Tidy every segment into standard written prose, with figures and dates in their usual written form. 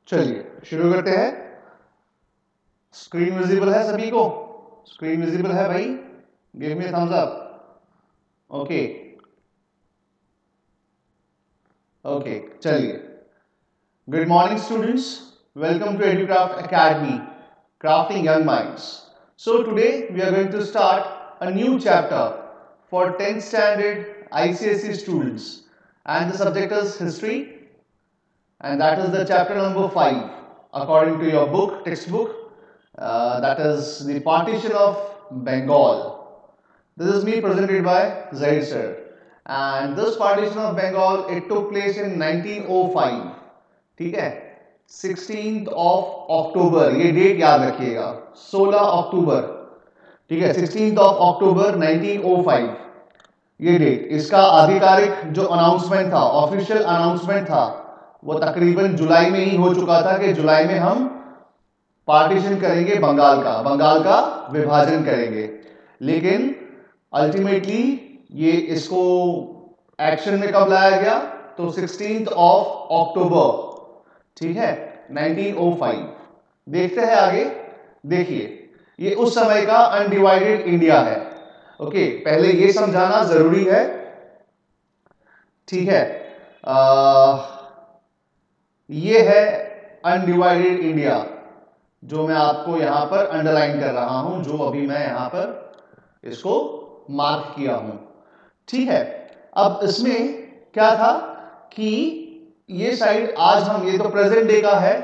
चलिए शुरू करते हैं। स्क्रीन विजिबल है सभी को? स्क्रीन विजिबल है भाई? Give me thumbs up. Okay okay चलिए। Good morning students, welcome to Educraft academy, crafting young minds. So today we are going to start a new chapter for 10th standard ICSE students, and the subject is history, and that is the chapter number 5 according to your book, textbook. That is the partition of Bengal. This is me presented by Zaid sir, and this partition of Bengal, it took place in 1905. ठीक है, 16th of October, ये date याद रखिएगा, 16 अक्टूबर। ठीक है, 16th of October 1905 ये date. इसका आधिकारिक जो अनाउंसमेंट था, ऑफिशियल अनाउंसमेंट था, वो तकरीबन जुलाई में ही हो चुका था कि जुलाई में हम पार्टीशन करेंगे बंगाल का विभाजन करेंगे। लेकिन अल्टीमेटली ये इसको एक्शन में कब लाया गया? तो 16th of October, ठीक है, 1905। देखते हैं आगे। देखिए, ये उस समय का अनडिवाइडेड इंडिया है। ओके, पहले ये समझाना जरूरी है, ठीक है। ये है अनडिवाइडेड इंडिया, जो मैं आपको यहां पर अंडरलाइन कर रहा हूं, जो अभी मैं यहां पर इसको मार्क किया हूं, ठीक है। अब इसमें क्या था कि ये साइड आज हम, ये तो प्रेजेंट डे का है,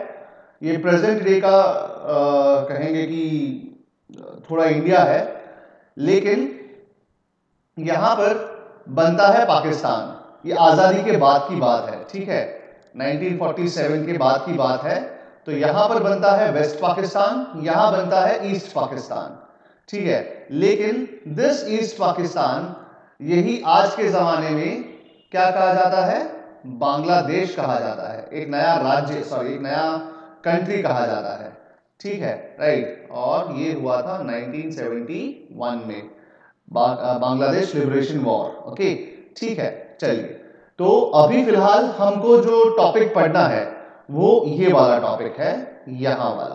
ये प्रेजेंट डे का कहेंगे कि थोड़ा इंडिया है, लेकिन यहां पर बनता है पाकिस्तान। ये आजादी के बाद की बात है, ठीक है, 1947 के बाद की बात है। तो यहां पर बनता है वेस्ट पाकिस्तान, यहां बनता है ईस्ट पाकिस्तान, ठीक है। लेकिन दिस ईस्ट पाकिस्तान, यही आज के जमाने में क्या कहा जाता है? बांग्लादेश कहा जाता है। एक नया राज्य, एक नया कंट्री कहा जाता है, ठीक है, राइट। और ये हुआ था 1971 में, बांग्लादेश लिबरेशन वॉर। ओके, ठीक है, चलिए। तो अभी फिलहाल हमको जो टॉपिक पढ़ना है वो ये वाला टॉपिक है, यहां वाला,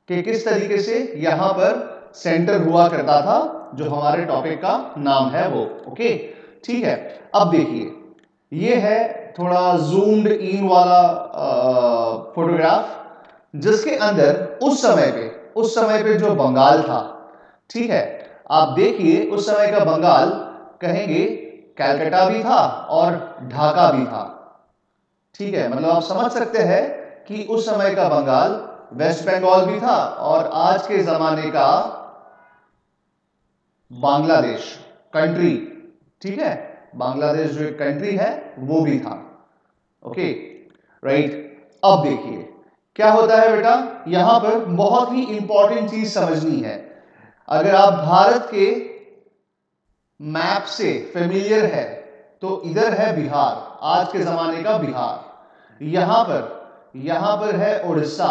कि किस तरीके से यहां पर सेंटर हुआ करता था, जो हमारे टॉपिक का नाम है वो। ओके, ठीक है। अब देखिए, ये है थोड़ा जूम्ड इन वाला फोटोग्राफ, जिसके अंदर उस समय पे जो बंगाल था, ठीक है। आप देखिए, उस समय का बंगाल, कहेंगे कलकत्ता भी था और ढाका भी था, ठीक है। मतलब आप समझ सकते हैं कि उस समय का बंगाल वेस्ट बंगाल भी था और आज के जमाने का बांग्लादेश कंट्री, ठीक है, बांग्लादेश जो एक कंट्री है वो भी था। Okay, right. अब देखिए क्या होता है बेटा, यहां पर बहुत ही इंपॉर्टेंट चीज समझनी है। अगर आप भारत के मैप से फेमिलियर है तो इधर है बिहार, आज के जमाने का बिहार। यहां पर है उड़ीसा,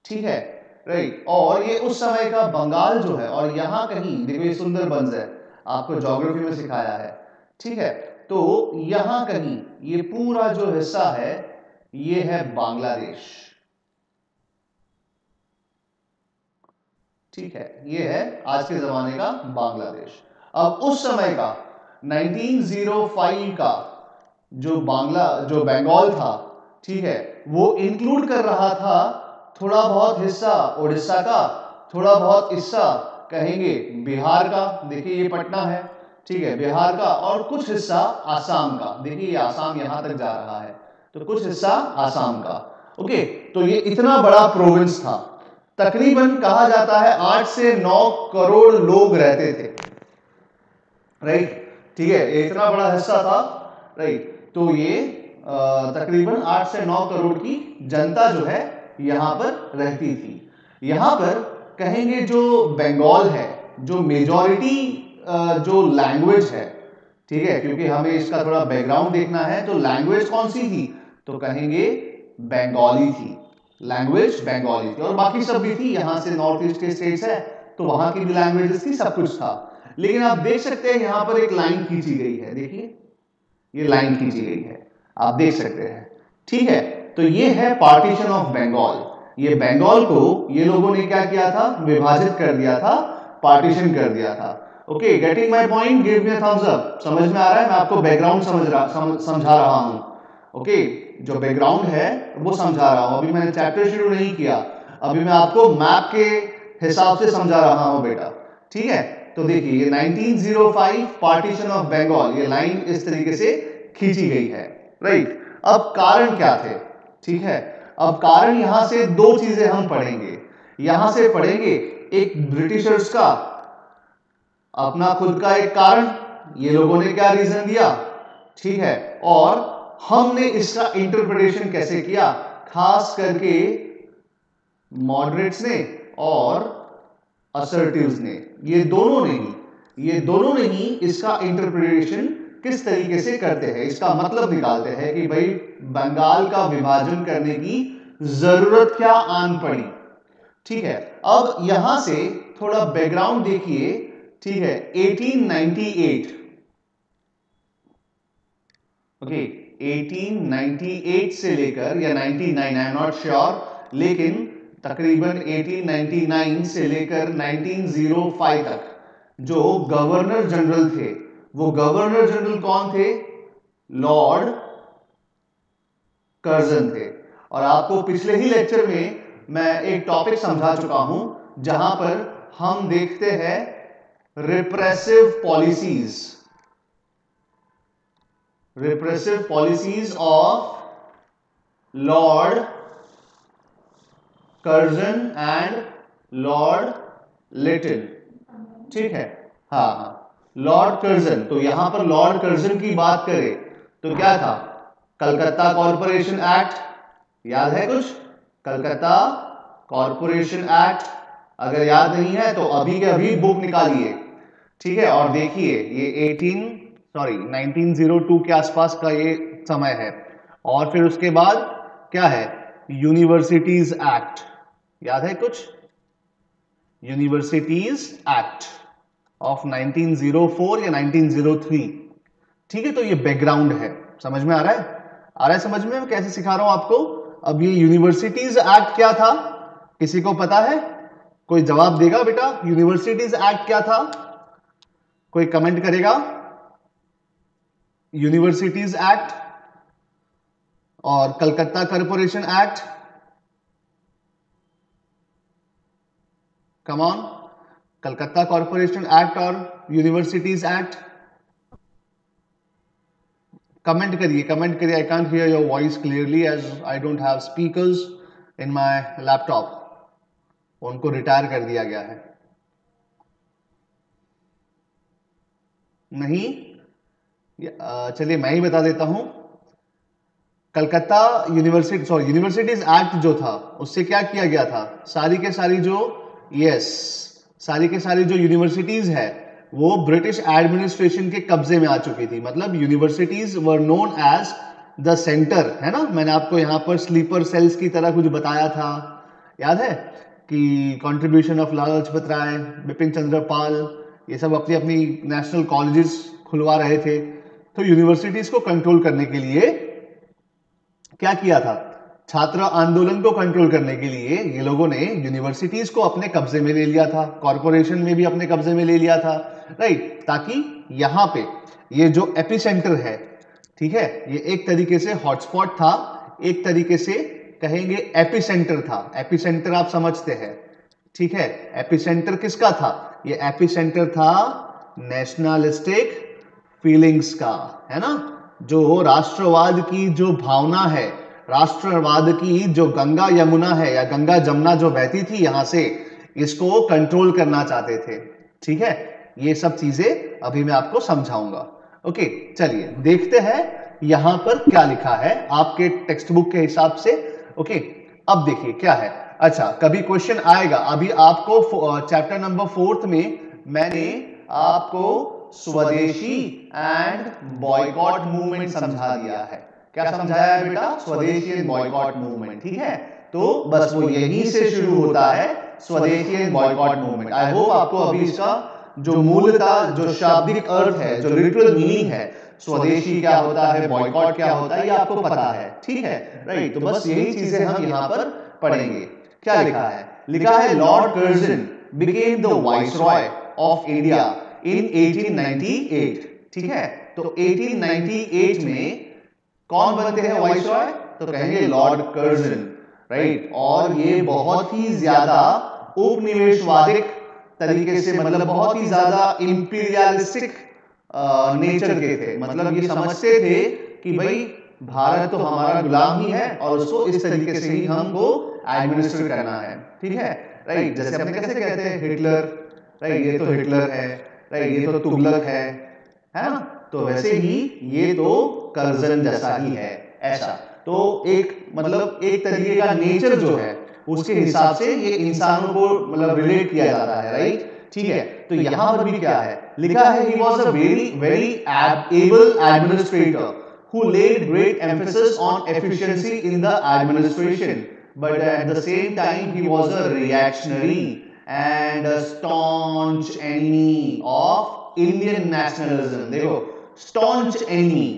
ठीक है, राइट। और ये उस समय का बंगाल जो है, और यहां कहीं देखो ये सुंदरबंस है, आपको ज्योग्राफी में सिखाया है, ठीक है। तो यहां कहीं ये पूरा जो हिस्सा है ये है बांग्लादेश, ठीक है, ये है आज के जमाने का बांग्लादेश। अब उस समय का 1905 का जो बंगाल था, ठीक है, वो इंक्लूड कर रहा था थोड़ा बहुत हिस्सा उड़ीसा का, थोड़ा बहुत हिस्सा कहेंगे बिहार का, देखिए ये पटना है, ठीक है, बिहार का, और कुछ हिस्सा आसाम का, देखिए ये आसाम यहां तक जा रहा है, तो कुछ हिस्सा आसाम का। ओके, तो ये इतना बड़ा प्रोविंस था, तकरीबन कहा जाता है 8 से 9 करोड़ लोग रहते थे, राइट, ठीक है, इतना बड़ा हिस्सा था, राइट। तो ये तकरीबन 8 से 9 करोड़ की जनता जो है यहां पर रहती थी। यहां पर कहेंगे जो बंगाल है, जो मेजॉरिटी जो लैंग्वेज है, ठीक है, क्योंकि हमें इसका थोड़ा बैकग्राउंड देखना है, तो लैंग्वेज कौन सी थी? तो कहेंगे बंगाली थी, लैंग्वेज बंगाली थी, और बाकी सब भी थी, यहां से नॉर्थ ईस्ट के स्टेट्स है तो वहां की भी लैंग्वेजेस थी, सब कुछ था। लेकिन आप देख सकते हैं यहां पर एक लाइन खींची गई है, देखिए ये लाइन खींची गई है, आप देख सकते हैं, ठीक है। तो ये है पार्टीशन ऑफ बंगाल। ये बंगाल को ये लोगों ने क्या किया था, विभाजित कर दिया था, पार्टीशन कर दिया था। Okay, getting my point, give me a thumbs up. समझ में आ रहा है? मैं आपको बैकग्राउंड समझा रहा हूं। ओके, जो बैकग्राउंड है वो समझा रहा हूं। अभी मैंने चैप्टर शुरू नहीं किया, अभी मैं आपको मैप के हिसाब से समझा रहा हूं बेटा, ठीक है। तो देखिए ये 1905 पार्टीशन ऑफ बंगाल, ये लाइन इस तरीके से खींची गई है, राइट। अब कारण क्या थे, ठीक है। अब कारण यहां से दो चीजें हम पढ़ेंगे। यहां से पढ़ेंगे एक ब्रिटिशर्स का अपना खुद का एक कारण, ये लोगों ने क्या रीजन दिया, ठीक है, और हमने इसका इंटरप्रिटेशन कैसे किया, खास करके मॉडरेट्स ने और असर्टिव्स ने, ये दोनों ने ही इसका इंटरप्रिटेशन किस तरीके से करते हैं, इसका मतलब निकालते हैं कि भाई बंगाल का विभाजन करने की जरूरत क्या आन पड़ी, ठीक है। अब यहां से थोड़ा बैकग्राउंड देखिए, ठीक है। 1898, ओके, 1898 से लेकर या 99, आई एम नॉट श्योर, लेकिन तकरीबन 1899 से लेकर 1905 तक जो गवर्नर जनरल थे, वो गवर्नर जनरल कौन थे, लॉर्ड कर्जन थे। और आपको पिछले ही लेक्चर में मैं एक टॉपिक समझा चुका हूं जहां पर हम देखते हैं repressive policies of Lord Curzon and Lord little, ठीक है। हाँ हाँ, लॉर्ड कर्जन, तो यहां पर लॉर्ड कर्जन की बात करें तो क्या था, कलकत्ता कॉरपोरेशन एक्ट, याद है कुछ, कलकत्ता कॉरपोरेशन एक्ट, अगर याद नहीं है तो अभी के अभी बुक निकालिए, ठीक है, और देखिए ये 1902 के आसपास का ये समय है। और फिर उसके बाद क्या है, यूनिवर्सिटीज एक्ट, याद है कुछ, यूनिवर्सिटीज एक्ट ऑफ 1904 या 1903, ठीक है। तो ये बैकग्राउंड है, समझ में आ रहा है, समझ में, मैं कैसे सिखा रहा हूं आपको। अब ये यूनिवर्सिटीज एक्ट क्या था, किसी को पता है, कोई जवाब देगा बेटा, यूनिवर्सिटीज एक्ट क्या था, कोई कमेंट करेगा, यूनिवर्सिटीज एक्ट और Calcutta corporation act, come on, Calcutta corporation act और यूनिवर्सिटीज एक्ट, कमेंट करिए, I can't hear your voice clearly as I don't have speakers in my laptop, उनको रिटायर कर दिया गया है। नहीं, चलिए मैं ही बता देता हूं। कलकत्ता यूनिवर्सिटीज एक्ट जो था उससे क्या किया गया था, सारी के सारी जो यूनिवर्सिटीज है वो ब्रिटिश एडमिनिस्ट्रेशन के कब्जे में आ चुकी थी। मतलब universities were known as the centre, है ना, मैंने आपको यहां पर स्लीपर सेल्स की तरह कुछ बताया था, याद है कि कंट्रीब्यूशन ऑफ लाला लाजपत राय, बिपिन चंद्र पाल, ये सब अपनी अपनी नेशनल कॉलेजेस खुलवा रहे थे। तो यूनिवर्सिटीज को कंट्रोल करने के लिए क्या किया था, छात्र आंदोलन को कंट्रोल करने के लिए ये लोगों ने यूनिवर्सिटीज को अपने कब्जे में ले लिया था, कॉरपोरेशन में भी अपने कब्जे में ले लिया था, राइट, ताकि यहां पे ये जो एपिसेंटर है, ठीक है, ये एक तरीके से हॉटस्पॉट था, एक तरीके से कहेंगे एपिसेंटर था। एपिसेंटर आप समझते हैं, ठीक है, एपिसेंटर किसका था, ये एपिसेंटर था नेशनलिस्टिक फीलिंग्स का, है ना, जो राष्ट्रवाद की जो भावना है, राष्ट्रवाद की जो गंगा यमुना है या गंगा जमुना जो बहती थी यहां से, इसको कंट्रोल करना चाहते थे, ठीक है। ये सब चीजें अभी मैं आपको समझाऊंगा। ओके, चलिए देखते हैं यहां पर क्या लिखा है आपके टेक्स्ट बुक के हिसाब से। ओके, अब देखिए क्या है। अच्छा, कभी क्वेश्चन आएगा, अभी आपको चैप्टर नंबर 4 में मैंने आपको स्वदेशी एंड बॉयकॉट मूवमेंट समझा दिया है। क्या समझाया है बेटा, स्वदेशी एंड बॉयकॉट मूवमेंट, ठीक है। तो बस वो यहीं से शुरू होता है, स्वदेशी and boycott movement. I hope आपको अभी इसका जो मूलतः जो शाब्दिक अर्थ है, जो लिटरल मीनिंग है, स्वदेशी क्या होता है, बॉयकॉट क्या होता है, ये आपको पता है, ठीक है, राइट। तो बस यही चीजें हम यहाँ पर पढ़ेंगे। क्या लिखा है? लिखा है Lord Curzon became the viceroy of India in 1898, ठीक है। तो 1898 में कौन बनते हैं वाइसरॉय? तो कहेंगे लॉर्ड कर्जन, राइट। और ये बहुत ही ज्यादा उपनिवेशवादिक तरीके से, मतलब बहुत ही ज्यादा इंपीरियलिस्टिक नेचर के थे। मतलब ये समझते थे कि भाई भारत तो हमारा गुलाम ही है और उसको इस तरीके से ही हमको एडमिनिस्टर करना है, ठीक है, राइट। जैसे अपने कैसे कहते हैं हिटलर, राइट, ये तो हिटलर है, राइट, ये तो तुगलक है ना। तो वैसे ही ये तो कर्जन जैसा ही है, ऐसा। तो एक मतलब एक तरीके का नेचर जो है उसके हिसाब से ये इंसानों को मतलब रिलेट किया जाता है, राइट, ठीक है। तो यहां पर भी क्या है लिखा है, he was a very very able administrator who laid great emphasis on efficiency in the administration, but at the same time he was a reactionary and a staunch enemy of Indian nationalism. देखो, staunch enemy,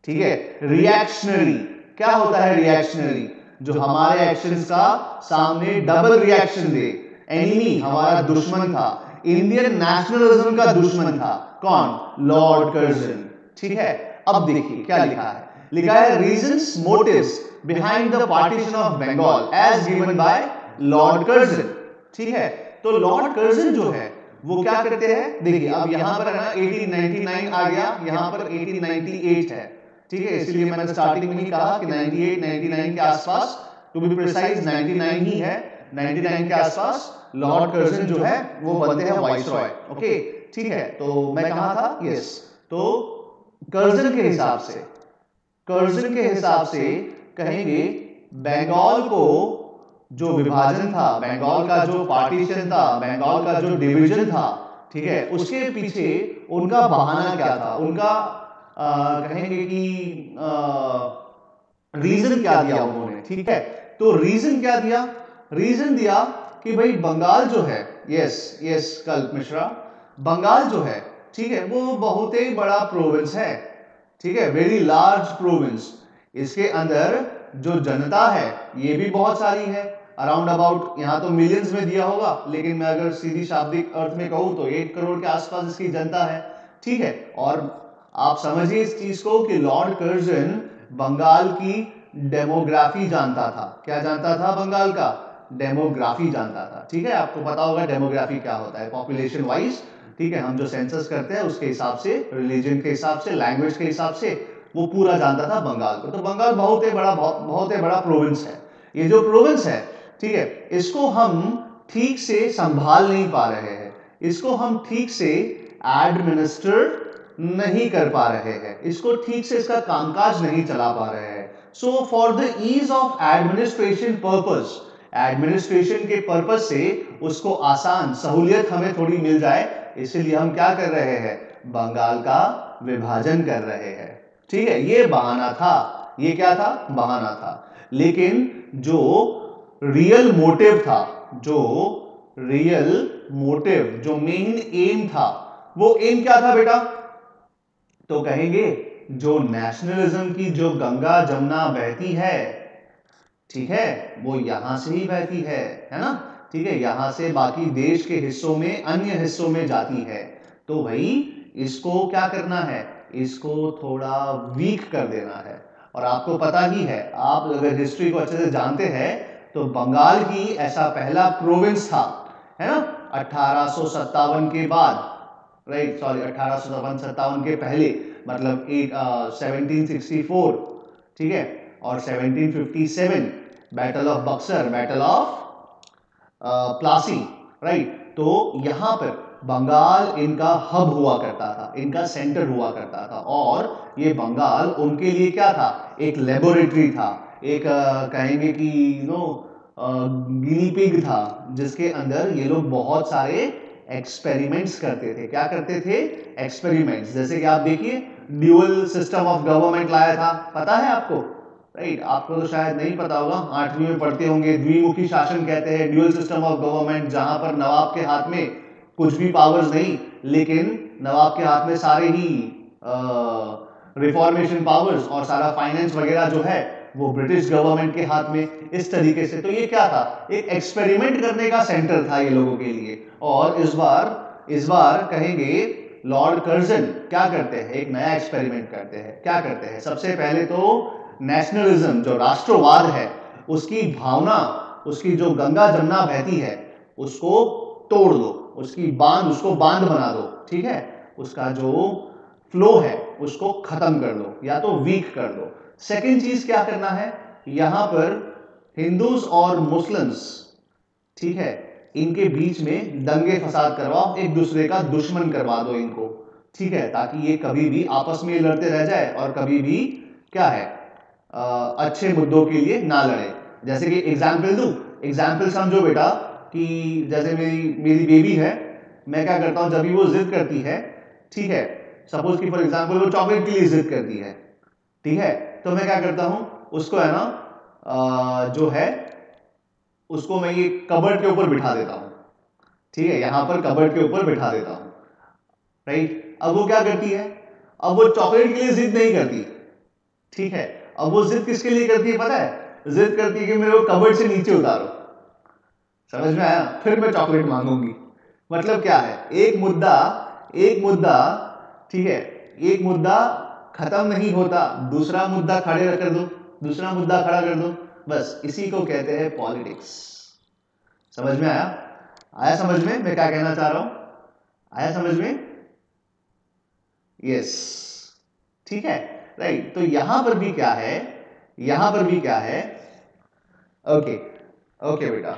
ठीक है, reactionary, क्या होता है reactionary? जो हमारे actions का सामने डबल रिएक्शन दे। एनिमी हमारा दुश्मन था, इंडियन नेशनलिज्म का दुश्मन था कौन? लॉर्ड कर्जन, ठीक है। अब देखिए क्या लिखा है, लिखा है reasons motives behind the partition of Bengal as given by Lord Curzon, ठीक है। तो लॉर्ड कर्जन जो है वो क्या करते हैं, देखिए अब यहां पर है ना 1899 आ गया, यहां पर 1898 है, ठीक है। इसलिए मैंने स्टार्टिंग में ही कहा कि 98 99 के आसपास, टू बी प्रिसाइज 99 ही है, 99 के आसपास लॉर्ड कर्जन जो है वो बनते हैं वाइसरॉय, ओके, ठीक है। तो मैं कहा था, यस, तो कर्जन के हिसाब से, कर्जन के हिसाब से कहेंगे बंगाल को जो विभाजन था, बंगाल का जो पार्टीशन था, बंगाल का जो डिवीजन था, ठीक है, उसके पीछे उनका बहाना क्या था, उनका कहेंगे कि रीजन क्या दिया उन्होंने, ठीक है। तो रीजन क्या दिया? रीजन दिया कि भाई बंगाल जो है, यस यस कल्प मिश्रा, बंगाल जो है, ठीक है, वो बहुत ही बड़ा प्रोविंस है, ठीक है, वेरी लार्ज प्रोविंस। इसके अंदर जो जनता है ये भी बहुत सारी है, अराउंड अबाउट, यहाँ तो मिलियंस में दिया होगा, लेकिन मैं अगर सीधी शाब्दिक अर्थ में कहूँ तो 8 करोड़ के आसपास इसकी जनता है, ठीक है। और आप समझिए इस चीज को कि लॉर्ड कर्जन बंगाल की डेमोग्राफी जानता था। क्या जानता था? बंगाल का डेमोग्राफी जानता था, ठीक है। आपको पता होगा डेमोग्राफी क्या होता है, पॉपुलेशन वाइज, ठीक है, हम जो सेंसस करते हैं उसके हिसाब से, रिलीजन के हिसाब से, लैंग्वेज के हिसाब से, वो पूरा जानता था बंगाल को। तो बंगाल बहुत ही बड़ा प्रोविंस है। ये जो प्रोविंस है, ठीक है, इसको हम ठीक से संभाल नहीं पा रहे हैं, इसको हम ठीक से एडमिनिस्टर नहीं कर पा रहे हैं, इसको ठीक से इसका कामकाज नहीं चला पा रहे हैं। So for the ease of administration purpose, administration के पर्पस से उसको आसान सहूलियत हमें थोड़ी मिल जाए, इसलिए हम क्या कर रहे हैं, बंगाल का विभाजन कर रहे हैं, ठीक है। ये बहाना था, ये क्या था? बहाना था। लेकिन जो रियल मोटिव था, जो रियल मोटिव, जो मेन एम था, वो एम क्या था बेटा? तो कहेंगे जो नेशनलिज्म की जो गंगा जमुना बहती है, ठीक है, वो यहां से ही बहती है ना, ठीक है, यहां से बाकी देश के हिस्सों में, अन्य हिस्सों में जाती है। तो भाई इसको क्या करना है, इसको थोड़ा वीक कर देना है। और आपको पता ही है, आप अगर हिस्ट्री को अच्छे से जानते हैं तो बंगाल ही ऐसा पहला प्रोविंस था, है ना, 1857 के बाद, राइट, सॉरी 1857 के पहले, मतलब 1764, ठीक है, और 1757 battle of Buxar, battle of Plassey, right. तो यहां पर बंगाल इनका हब हुआ करता था, इनका सेंटर हुआ करता था, और ये बंगाल उनके लिए क्या था, एक लेबोरेटरी था, एक कहेंगे कि गिनी पिग था, जिसके अंदर ये लोग बहुत सारे एक्सपेरिमेंट्स करते थे। क्या करते थे? एक्सपेरिमेंट्स। जैसे कि आप देखिए ड्यूअल सिस्टम ऑफ गवर्नमेंट लाया था, पता है आपको, राइट, आपको तो शायद नहीं पता होगा, 8वीं में पढ़ते होंगे, द्विमुखी शासन कहते हैं ड्यूअल सिस्टम ऑफ गवर्नमेंट, जहां पर नवाब के हाथ में कुछ भी पावर्स नहीं, लेकिन नवाब के हाथ में सारे ही रिफॉर्मेशन पावर्स और सारा फाइनेंस वगैरह जो है वो ब्रिटिश गवर्नमेंट के हाथ में, इस तरीके से। तो ये क्या था, एक एक्सपेरिमेंट करने का सेंटर था ये लोगों के लिए। और इस बार कहेंगे लॉर्ड कर्जन क्या करते हैं, एक नया एक्सपेरिमेंट करते हैं। क्या करते हैं, सबसे पहले तो नेशनलिज्म, जो राष्ट्रवाद है, उसकी भावना, उसकी जो गंगा जमुना बहती है उसको तोड़ दो, उसको बांध बना दो, ठीक है। उसका जो फ्लो है उसको खत्म कर दो या तो वीक कर दो। सेकंड चीज क्या करना है, यहां पर हिंदूज और मुस्लिम्स, ठीक है, इनके बीच में दंगे फसाद करवाओ, एक दूसरे का दुश्मन करवा दो इनको, ठीक है, ताकि ये कभी भी आपस में लड़ते रह जाए और कभी भी क्या है अच्छे मुद्दों के लिए ना लड़े। जैसे कि एग्जाम्पल समझो बेटा, कि जैसे मेरी बेबी है, मैं क्या करता हूं, जब भी वो जिद करती है, ठीक है, सपोज कि फॉर एग्जाम्पल वो चॉकलेट के लिए जिद करती है, ठीक है, तो मैं क्या करता हूं, उसको है ना जो है उसको मैं ये कबर्ड के ऊपर बिठा देता हूं, ठीक है, यहां पर कबर्ड के ऊपर बिठा देता हूं, राइट। अब वो क्या करती है, अब वो चॉकलेट के लिए जिद नहीं करती, ठीक है, अब वो जिद किसके लिए करती है पता है, जिद करती है कि मेरे को कबर्ड से नीचे उतारो। समझ में आया, फिर मैं चॉकलेट मांगूंगी। मतलब क्या है, एक मुद्दा, ठीक है, एक मुद्दा खत्म नहीं होता, दूसरा मुद्दा खड़ा कर दो, बस इसी को कहते हैं पॉलिटिक्स। समझ में आया समझ में मैं क्या कहना चाह रहा हूं, आया समझ में? यस, ठीक है, राइट। तो यहां पर भी क्या है, ओके बेटा।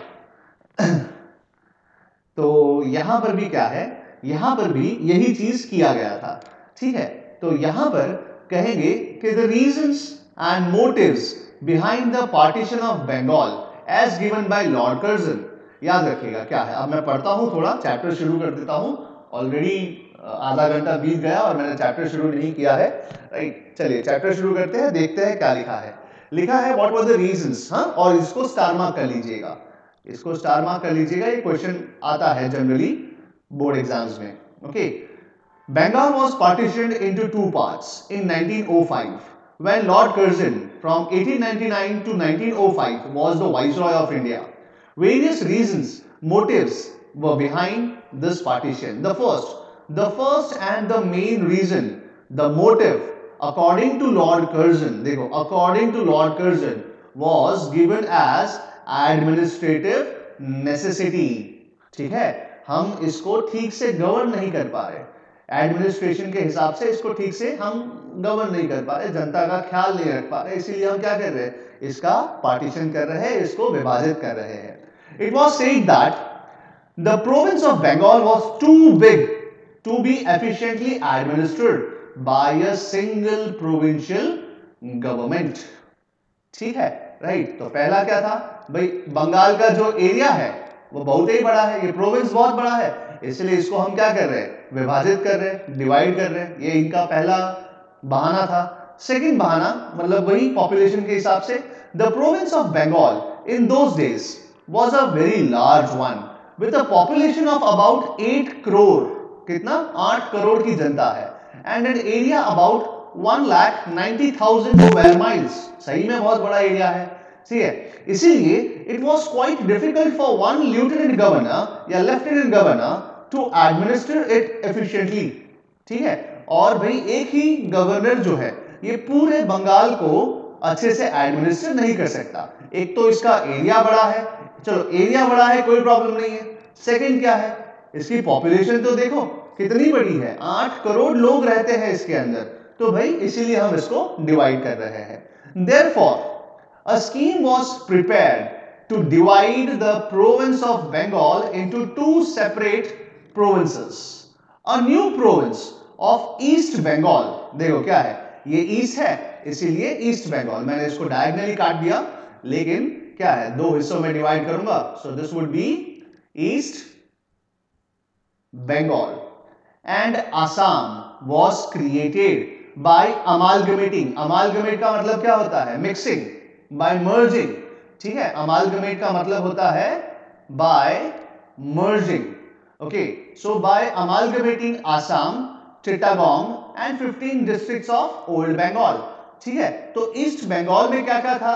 तो यहां पर भी क्या है, यहां पर भी यही चीज किया गया था, ठीक है। तो यहां पर कहेंगे कि the reasons and motives behind the partition of Bengal as given by Lord Curzon. याद रखिएगा क्या है, अब मैं पढ़ता हूं, थोड़ा चैप्टर शुरू कर देता हूं। ऑलरेडी आधा घंटा बीत गया और मैंने चैप्टर शुरू नहीं किया है, राइट। चलिए चैप्टर शुरू करते हैं, देखते हैं क्या लिखा है व्हाट वर द रीजंस। हाँ, और इसको स्टार मार्क कर लीजिएगा, ये क्वेश्चन आता है जनरली बोर्ड एग्जाम्स में। Okay, Bengal was partitioned into two parts in 1905 when Lord Curzon from 1899 to 1905 was the Viceroy of India. Various reasons, motives were behind this partition. The first and the main reason, the motive, according to Lord Curzon, was given as administrative necessity. ठीक है, हम इसको ठीक से govern नहीं कर पा रहे, एडमिनिस्ट्रेशन के हिसाब से इसको ठीक से हम गवर्न नहीं कर पा रहे, जनता का ख्याल नहीं रख पा रहे, इसीलिए हम क्या कर रहे हैं, इसका पार्टीशन कर रहे हैं, इसको विभाजित कर रहे हैं। It was said that the province of Bengal was too big to be efficiently administered by a single provincial government. ठीक है, राइट। तो पहला क्या था भाई, बंगाल का जो एरिया है वो बहुत ही बड़ा है, ये प्रोविंस बहुत बड़ा है, इसलिए इसको हम क्या कर रहे हैं, विभाजित कर रहे हैं, डिवाइड कर रहे हैं। ये इनका पहला बहाना था। सेकंड बहाना मतलब वही पॉपुलेशन के हिसाब से, the province of Bengal in those days was a very large one with a population of about 8 crore. कितना? 8 करोड़ की जनता है, and an area about 1,90,000 square miles. सही में बहुत बड़ा एरिया है, ठीक है। इसीलिए it was quite difficult for one lieutenant governor या lieutenant governor to administer it efficiently. ठीक है, और भाई एक ही गवर्नर जो है ये पूरे बंगाल को अच्छे से एडमिनिस्टर नहीं कर सकता। एक तो इसका एरिया बड़ा है, चलो एरिया बड़ा है कोई प्रॉब्लम नहीं है। सेकंड क्या है, इसकी पॉपुलेशन तो देखो कितनी बड़ी है, 8 करोड़ लोग रहते हैं इसके अंदर, तो भाई इसीलिए हम इसको डिवाइड कर रहे हैं। Therefore, a scheme was prepared to divide the province of Bengal into two separate provinces. A new province of East Bengal, देखो क्या है, ये ईस्ट है इसीलिए ईस्ट बंगाल, मैंने इसको डायगनली काट दिया, लेकिन क्या है, दो हिस्सों में डिवाइड करूंगा, so this would be East Bengal. And Assam was created by amalgamating। Amalgamate का मतलब क्या होता है, मिक्सिंग, बाय मर्जिंग। ठीक है, अमालगमेट का मतलब होता है by merging. Okay, so by amalgamating Assam, Chittagong and 15 districts of Old Bengal. ठीक है, तो ईस्ट बंगाल में क्या क्या था?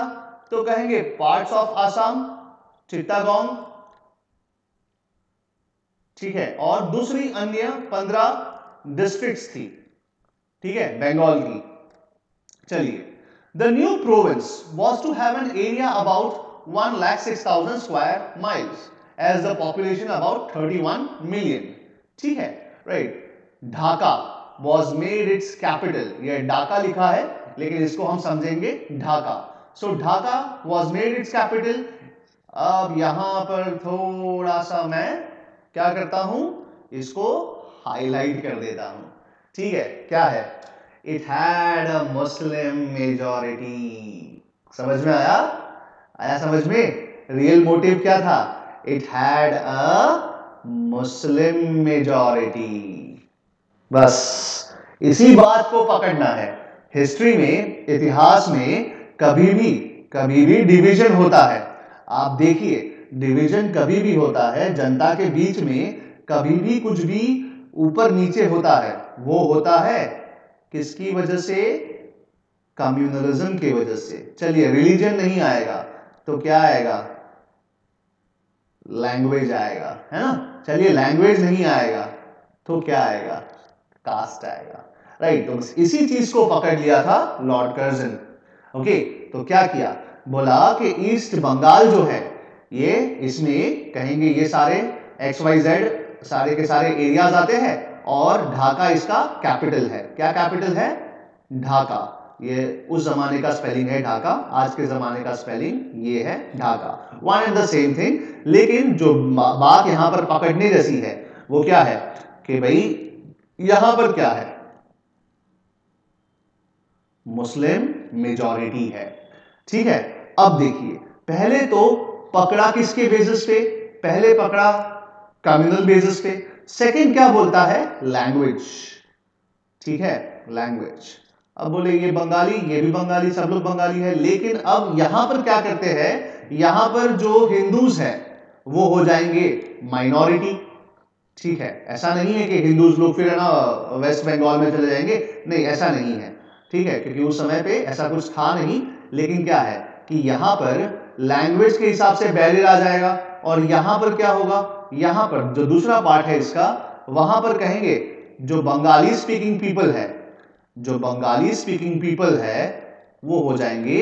तो कहेंगे पार्ट्स ऑफ आसाम, चिट्टागोंग, ठीक है, और दूसरी अन्य 15 डिस्ट्रिक्ट्स थी, ठीक है, बंगाल की। चलिए, the new province was to have an area about 1,06,000 square miles as the population about 31 million, ठीक है, right. Dhaka was made its capital, ये ढाका लिखा है लेकिन इसको हम समझेंगे Dhaka. So Dhaka was made its capital. अब यहां पर थोड़ा सा मैं क्या करता हूं, इसको हाईलाइट कर देता हूं, ठीक है। क्या है? It had a Muslim majority. समझ में आया? आया समझ में? रियल मोटिव क्या था? It had a Muslim majority. बस इसी बात को पकड़ना है। हिस्ट्री में, इतिहास में कभी भी डिवीजन होता है। आप देखिए, डिवीजन कभी भी होता है, जनता के बीच में कभी भी कुछ भी ऊपर नीचे होता है, वो होता है किसकी वजह से? कम्युनलिज्म की वजह से। चलिए, रिलीजन नहीं आएगा तो क्या आएगा? लैंग्वेज आएगा, है ना। चलिए, लैंग्वेज नहीं आएगा तो क्या आएगा? कास्ट आएगा, राइट। तो इसी चीज को पकड़ लिया था लॉर्ड कर्जन। ओके, तो क्या किया? बोला कि ईस्ट बंगाल जो है, ये इसमें कहेंगे ये सारे XYZ सारे के सारे एरियाज आते हैं और ढाका इसका कैपिटल है। क्या कैपिटल है? ढाका। ये उस जमाने का स्पेलिंग है ढाका, आज के जमाने का स्पेलिंग ये है Dhaka. One and the same thing. लेकिन जो बात यहां पर पकड़ने जैसी है वो क्या है कि भाई यहां पर क्या है? मुस्लिम मेजॉरिटी है, ठीक है। अब देखिए, पहले तो पकड़ा किसके बेसिस पे? पहले पकड़ा कम्युनल बेसिस पे। सेकंड क्या बोलता है? लैंग्वेज, ठीक है, लैंग्वेज। अब बोले ये बंगाली, ये भी बंगाली, सब लोग बंगाली है। लेकिन अब यहां पर क्या करते हैं? यहां पर जो हिंदूज हैं वो हो जाएंगे माइनॉरिटी, ठीक है। ऐसा नहीं है कि हिंदूज लोग फिर है ना वेस्ट बंगाल में चले जाएंगे, नहीं, ऐसा नहीं है, ठीक है, क्योंकि उस समय पे ऐसा कुछ था नहीं। लेकिन क्या है कि यहां पर लैंग्वेज के हिसाब से बैरियर आ जाएगा और यहां पर क्या होगा? यहां पर जो दूसरा पार्ट है इसका, वहां पर कहेंगे जो बंगाली स्पीकिंग पीपल है, जो बंगाली स्पीकिंग पीपल है वो हो जाएंगे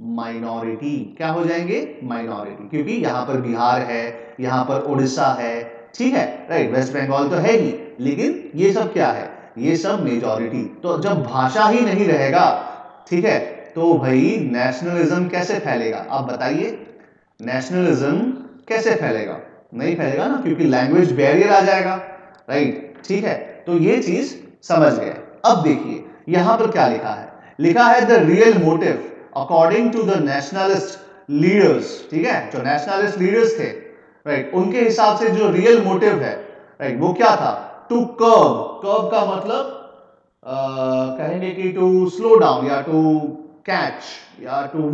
माइनॉरिटी। क्या हो जाएंगे? माइनॉरिटी, क्योंकि यहां पर बिहार है, यहां पर उड़ीसा है, ठीक है, राइट। वेस्ट बंगाल तो है ही, लेकिन ये सब क्या है? ये सब मेजॉरिटी। तो जब भाषा ही नहीं रहेगा, ठीक है, तो भाई नेशनलिज्म कैसे फैलेगा? आप बताइए, नेशनलिज्म कैसे फैलेगा? नहीं फैलेगा ना, क्योंकि लैंग्वेज बैरियर आ जाएगा, राइट, ठीक है। तो ये चीज समझ गए। अब देखिए यहां पर क्या लिखा है? लिखा है the real motive according to the nationalist leaders, ठीक है, जो नेशनलिस्ट लीडर्स थे, राइट, उनके हिसाब से जो रियल मोटिव है, राइट, वो क्या था? To curve. कर्व का मतलब कहेंगे कि टू स्लो डाउन या टू कैच या टू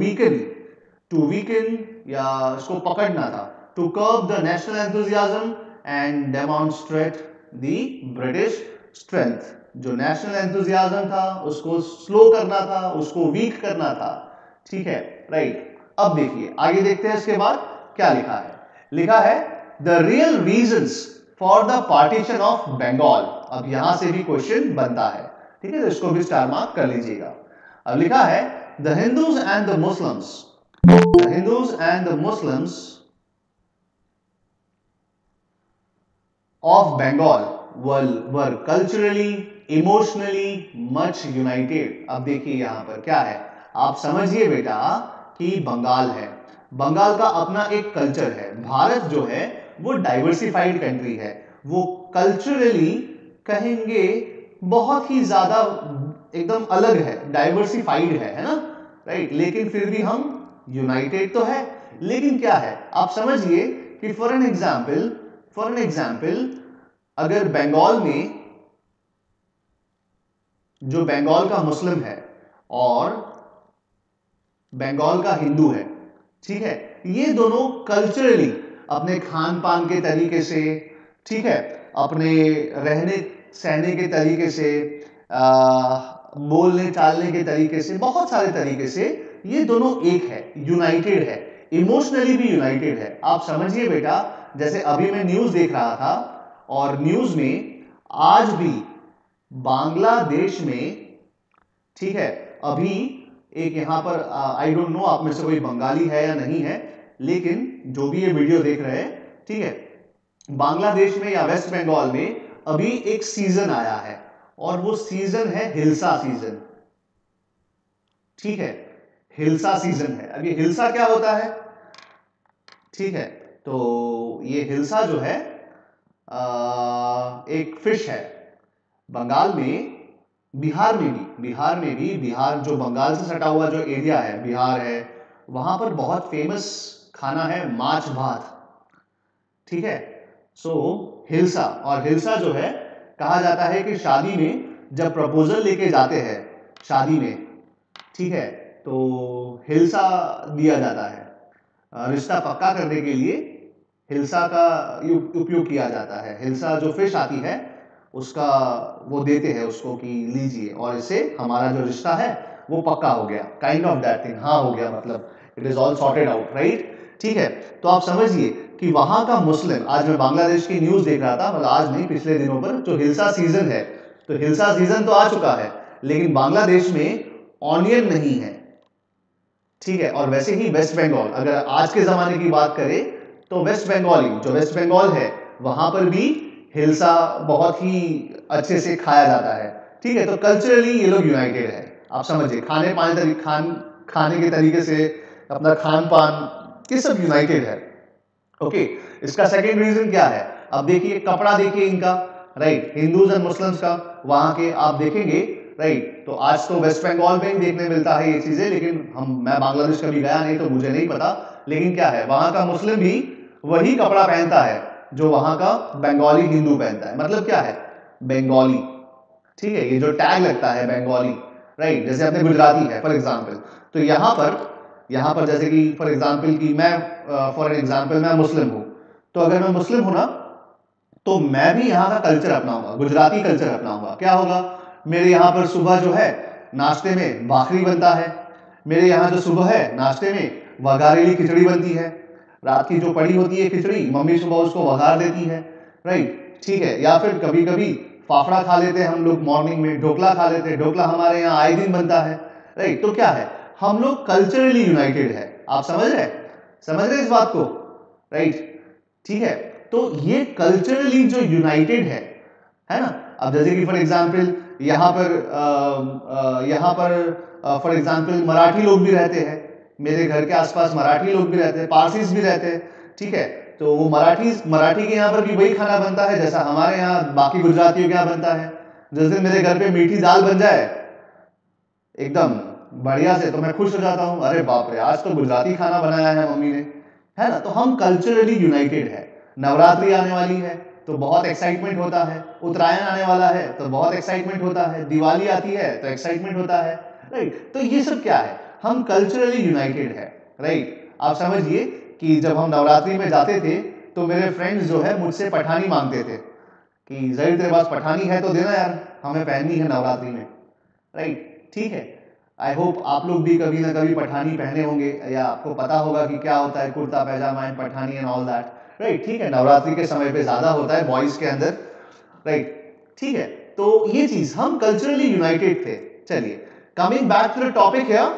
वीकन, या इसको पकड़ना था। To curb the national enthusiasm and demonstrate the British strength. जो नेशनल एंथुजियाज्म था उसको स्लो करना था, उसको वीक करना था, ठीक है, राइट। अब देखिए आगे देखते हैं इसके बाद क्या लिखा है। लिखा है the real reasons for the partition of Bengal. अब यहां से भी क्वेश्चन बनता है, ठीक है, तो इसको भी स्टार मार्क कर लीजिएगा। अब लिखा है the Hindus and the Muslims, the Hindus and the Muslims of Bengal were culturally, emotionally much united. अब देखिए यहां पर क्या है, आप समझिए बेटा कि बंगाल है, बंगाल का अपना एक कल्चर है। भारत जो है वो डाइवर्सिफाइड कंट्री है, वो कल्चरली कहेंगे बहुत ही ज्यादा एकदम अलग है, डाइवर्सिफाइड है ना, राइट। लेकिन फिर भी हम यूनाइटेड तो है। लेकिन क्या है, आप समझिए कि फॉर एन एग्जाम्पल अगर बंगाल में जो बंगाल का मुस्लिम है और बंगाल का हिंदू है, ठीक है, ये दोनों कल्चरली अपने खान पान के तरीके से, ठीक है, अपने रहने सहने के तरीके से, बोलने चालने के तरीके से, बहुत सारे तरीके से ये दोनों एक है, यूनाइटेड है, इमोशनली भी यूनाइटेड है। आप समझिए बेटा, जैसे अभी मैं न्यूज देख रहा था और न्यूज में आज भी बांग्लादेश में, ठीक है, अभी एक यहां पर आई डोंट नो आप में से कोई बंगाली है या नहीं है, लेकिन जो भी ये वीडियो देख रहे हैं, ठीक है, बांग्लादेश में या वेस्ट बंगाल में अभी एक सीजन आया है और वो सीजन है हिल्सा सीजन। ठीक है, हिल्सा सीजन है। अब ये हिल्सा क्या होता है? ठीक है, तो ये हिल्सा जो है एक फिश है। बंगाल में, बिहार में भी बिहार जो बंगाल से सटा हुआ जो एरिया है, बिहार है, वहां पर बहुत फेमस खाना है माछ भात। ठीक है, सो हिल्सा, और हिल्सा जो है कहा जाता है कि शादी में जब प्रपोजल लेके जाते हैं शादी में, ठीक है, तो हिल्सा दिया जाता है। रिश्ता पक्का करने के लिए हिल्सा का उपयोग किया जाता है। हिल्सा जो फिश आती है उसका वो देते हैं उसको कि लीजिए, और इससे हमारा जो रिश्ता है वो पक्का हो गया, काइंड ऑफ दैट थिंग। हाँ, हो गया, मतलब it is all sorted out, right? ठीक है, तो आप समझिए कि वहां का मुस्लिम, आज मैं बांग्लादेश की न्यूज देख रहा था, मतलब आज नहीं, पिछले दिनों पर, जो हिल्सा सीजन है, तो हिल्सा सीजन तो आ चुका है, लेकिन बांग्लादेश में ऑनियन नहीं है। ठीक है, और वैसे ही वेस्ट बंगाल, अगर आज के जमाने की बात करें तो वेस्ट बंगाली, जो वेस्ट बंगाल है, वहां पर भी हिल्सा बहुत ही अच्छे से खाया जाता है। ठीक है, तो कल्चरली ये लोग यूनाइटेड है। आप समझिए, खाने के तरीके से, अपना खान पान, ये सब यूनाइटेड है। ओके, इसका सेकेंड रीजन क्या है? अब देखिए, कपड़ा देखिए इनका, राइट, हिंदूज एंड मुस्लिम्स का, वहां के आप देखेंगे, राइट, तो आज तो वेस्ट बंगाल में ही देखने मिलता है ये चीजें, लेकिन मैं बांग्लादेश कभी गया नहीं तो मुझे नहीं पता, लेकिन क्या है, वहां का मुस्लिम भी वही कपड़ा पहनता है जो वहां का बंगाली हिंदू पहनता है। मतलब क्या है? बंगाली। ठीक है, ये जो टैग लगता है बंगाली, राइट, जैसे अपने गुजराती है फॉर एग्जाम्पल, तो यहाँ पर जैसे कि फॉर एग्जाम्पल कि मैं, फॉर एग्जाम्पल मैं मुस्लिम हूं, तो अगर मैं मुस्लिम हूं ना, तो मैं भी यहाँ का कल्चर अपनाऊंगा, गुजराती कल्चर अपनाऊंगा। क्या होगा? मेरे यहाँ पर सुबह जो है नाश्ते में भाखरी बनता है, मेरे यहाँ जो सुबह है नाश्ते में वघारेली खिचड़ी बनती है, रात की जो पड़ी होती है खिचड़ी, मम्मी सुबह उसको वघार देती है, राइट। ठीक है, या फिर कभी कभी फाफड़ा खा लेते हैं हम लोग, मॉर्निंग में ढोकला खा लेते हैं, ढोकला हमारे यहाँ आए दिन बनता है, राइट। तो क्या है, हम लोग कल्चरली यूनाइटेड है। आप समझ रहे इस बात को, राइट? ठीक है, तो ये कल्चरली जो यूनाइटेड है ना। अब जैसे कि फॉर एग्जांपल यहाँ पर फॉर एग्जांपल मराठी लोग भी रहते हैं, मेरे घर के आसपास मराठी लोग भी रहते हैं, पारसीज भी रहते हैं। ठीक है, तो वो मराठी के यहाँ पर भी वही खाना बनता है जैसा हमारे यहाँ बाकी गुजरातियों के यहाँ बनता है। जिस दिन मेरे घर पे मीठी दाल बन जाए एकदम बढ़िया से, तो मैं खुश हो जाता हूँ, अरे बाप रे, आज तो गुजराती खाना बनाया है मम्मी ने, है ना। तो हम कल्चरली यूनाइटेड है। नवरात्रि आने वाली है तो बहुत एक्साइटमेंट होता है, उत्तरायण आने वाला है तो बहुत एक्साइटमेंट होता है, दिवाली आती है तो एक्साइटमेंट होता है, राइट। तो ये सब क्या है? हम कल्चरली यूनाइटेड है, राइट। आप समझिए कि जब हम नवरात्रि में जाते थे तो मेरे फ्रेंड्स जो है मुझसे पठानी मांगते थे कि जरूर तेरे पास पठानी है तो देना यार, हमें पहननी है नवरात्रि में, राइट। ठीक है, आई होप आप लोग भी कभी ना कभी पठानी पहने होंगे, या आपको पता होगा कि क्या होता है kurta pyjama and Pathani and all that, right. ठीक है, नवरात्रि के समय पे ज्यादा होता है बॉयज के अंदर, राइट। ठीक है, तो ये चीज, हम कल्चरली यूनाइटेड थे। चलिए, coming back to the topic here,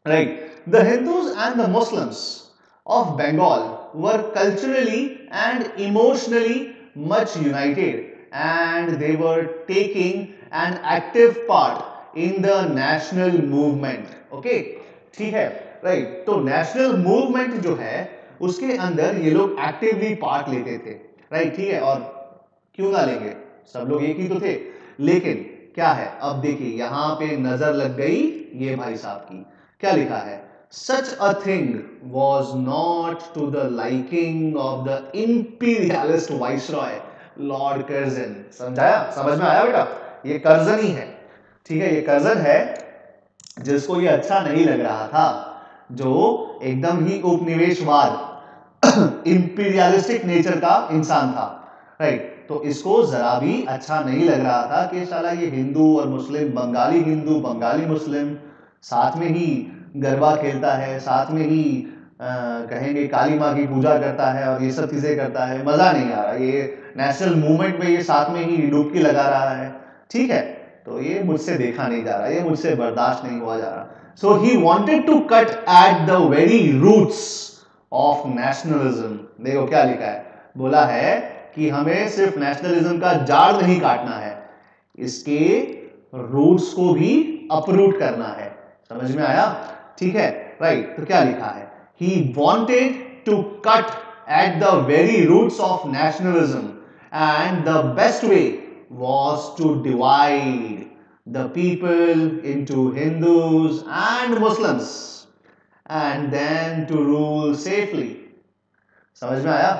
right, the Hindus and the Muslims of Bengal were culturally and emotionally much united, and they were taking an active part in the national movement. Okay, ठीक है, right. तो national movement जो है उसके अंदर ये लोग actively part लेते थे, राइट। ठीक है, और क्यों ना लेंगे, सब लोग एक ही तो थे। लेकिन क्या है, अब देखिए यहां पे नजर लग गई ये भाई साहब की, क्या लिखा है? Such a thing was not to the liking of the imperialist viceroy Lord Curzon. समझाया? समझ में आया बेटा? ये कर्जन ही है, ठीक है, ये कर्जन है जिसको ये अच्छा नहीं लग रहा था, जो एकदम ही उपनिवेशवाद इंपीरियलिस्टिक नेचर का इंसान था, राइट। तो इसको जरा भी अच्छा नहीं लग रहा था कि साला ये हिंदू और मुस्लिम, बंगाली हिंदू बंगाली मुस्लिम साथ में ही गरबा खेलता है, साथ में ही कहेंगे काली माँ की पूजा करता है और ये सब चीजें करता है, मजा नहीं आ रहा। ये नेशनल मूवमेंट में ये साथ में ही डुबकी लगा रहा है, ठीक है। तो ये मुझसे देखा नहीं जा रहा, ये मुझसे बर्दाश्त नहीं हुआ जा रहा। So he wanted to cut at the very roots of nationalism. देखो क्या लिखा है, बोला है कि हमें सिर्फ नेशनलिज्म का जाड़ नहीं काटना है, इसके रूट्स को भी अपरूट करना है। समझ में आया? ठीक है, राइट। तो क्या लिखा है, he wanted to cut at the very roots of nationalism and the best way was to divide the people into Hindus and Muslims and then to rule safely। समझ में आया?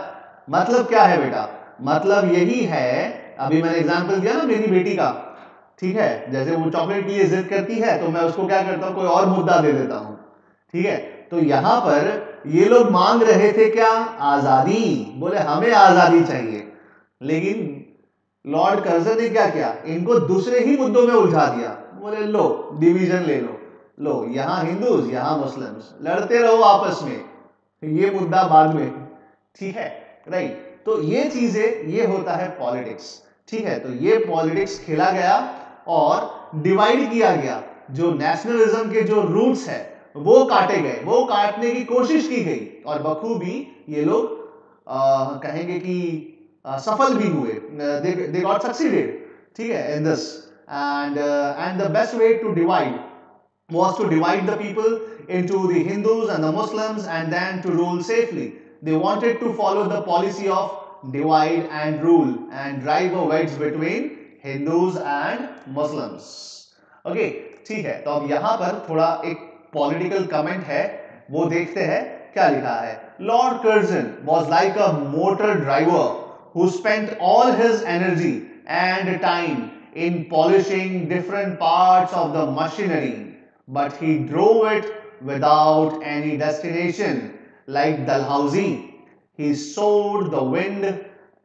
मतलब क्या है बेटा? मतलब यही है, अभी मैंने एग्जांपल दिया ना मेरी बेटी का, ठीक है, जैसे वो चॉकलेट के लिए जिद करती है तो मैं उसको क्या करता हूं, कोई और मुद्दा दे देता हूं, ठीक है। तो यहां पर ये लोग मांग रहे थे क्या? आजादी। बोले हमें आजादी चाहिए, लेकिन लॉर्ड कर्जन ने क्या किया, इनको दूसरे ही मुद्दों में उलझा दिया। बोले लो डिवीजन ले लो, लो यहां हिंदूज यहां मुस्लिम्स, लड़ते रहो आपस में, ये मुद्दा बाद में, ठीक है, राइट। तो ये चीजें, ये होता है पॉलिटिक्स, ठीक है। तो ये पॉलिटिक्स खेला गया और डिवाइड किया गया, जो नेशनलिज्म के जो रूट्स है वो काटे गए, वो काटने की कोशिश की गई और बखूबी ये लोग कहेंगे कि सफल भी हुए, they got succeeded, ठीक है, in this and the best way to divide was to divide the people into the Hindus and the Muslims and then to rule safely. They wanted to follow the policy of divide and rule and drive a wedge between Hindus and Muslims. Okay, ठीक है। तो अब यहां पर थोड़ा एक political comment है, वो देखते हैं क्या लिखा है। Lord Curzon was like a motor driver who spent all his energy and time in polishing different parts of the machinery, but he drove it without any destination. Like Dalhousie, he sowed the wind